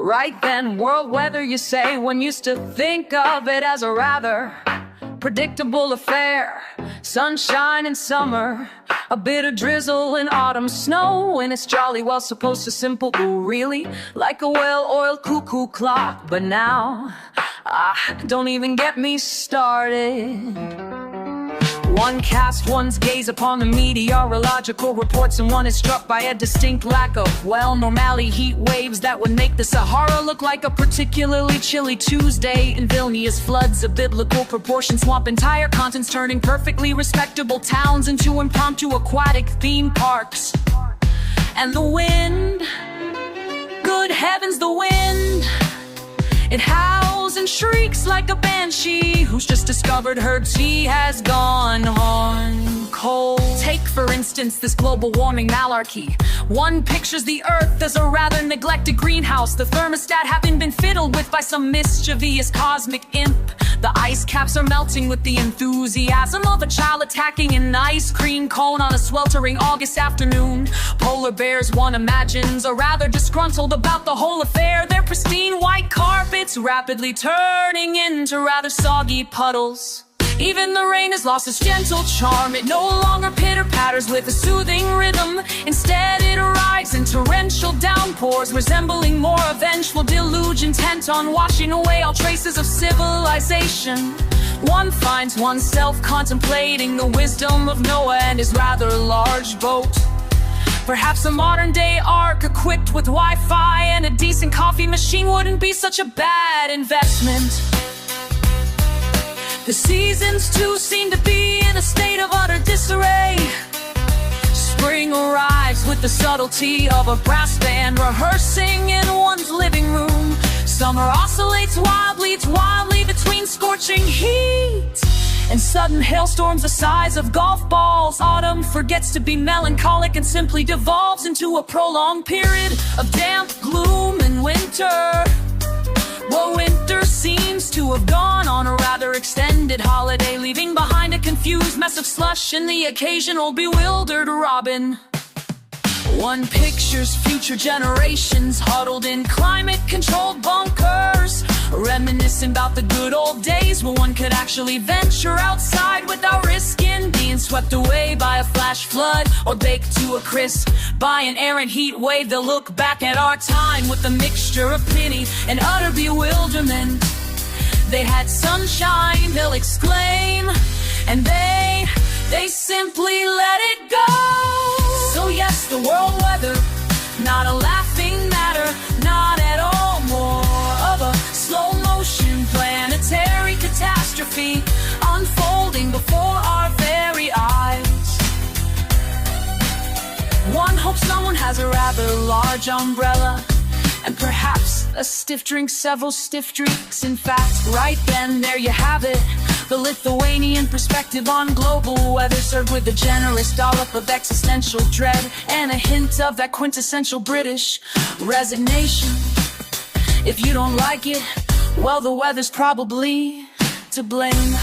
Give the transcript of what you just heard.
Right then, world weather, you say, when used to think of it as a rather predictable affair. Sunshine in summer, a bit of drizzle in autumn, snow, and it's jolly well supposed to simple, ooh, really, like a well-oiled cuckoo clock. But now, don't even get me started. One casts one's gaze upon the meteorological reports, and one is struck by a distinct lack of, well, normality. Heat waves that would make the Sahara look like a particularly chilly Tuesday in Vilnius. Floods of biblical proportions swamp entire continents, turning perfectly respectable towns into impromptu aquatic theme parks. And the wind, good heavens, the wind, it howls and shrieks like a banshee who's just discovered her tea has gone on cold. Take, for instance, this global warming malarkey. One pictures the Earth as a rather neglected greenhouse, the thermostat having been fiddled with by some mischievous cosmic imp. The ice caps are melting with the enthusiasm of a child attacking an ice cream cone on a sweltering August afternoon. Polar bears, one imagines, are rather disgruntled about the whole affair. Their pristine white carpets rapidly turning into rather soggy puddles. Even the rain has lost its gentle charm. It no longer pitter-patters with a soothing rhythm. Instead it arrives in torrential downpours, resembling more a vengeful deluge intent on washing away all traces of civilization. One finds oneself contemplating the wisdom of Noah and his rather large boat. Perhaps a modern-day ark equipped with Wi-Fi and a decent coffee machine wouldn't be such a bad investment. The seasons too seem to be in a state of utter disarray. Spring arrives with the subtlety of a brass band rehearsing in one's living room. Summer oscillates wildly between scorching heat and sudden hailstorms the size of golf balls. Autumn forgets to be melancholic and simply devolves into a prolonged period of damp gloom. And winter, well, winter seems to have gone on a rather extended holiday, leaving behind a confused mess of slush and the occasional bewildered robin. One pictures future generations huddled in climate-controlled bunkers, reminiscing about the good old days when one could actually venture outside without risking being swept away by a flash flood or baked to a crisp by an errant heat wave. They'll look back at our time with a mixture of pity and utter bewilderment. They had sunshine, they'll exclaim, and they simply let it go. So yes, the world weather, not a laughing matter, not at all, more of a slow-motion planetary catastrophe unfolding before our very eyes. One hopes someone has a rather large umbrella, and perhaps a stiff drink, several stiff drinks. In fact, right then, there you have it, the Lithuanian perspective on global weather, served with a generous dollop of existential dread and a hint of that quintessential British resignation. If you don't like it, well, the weather's probably to blame.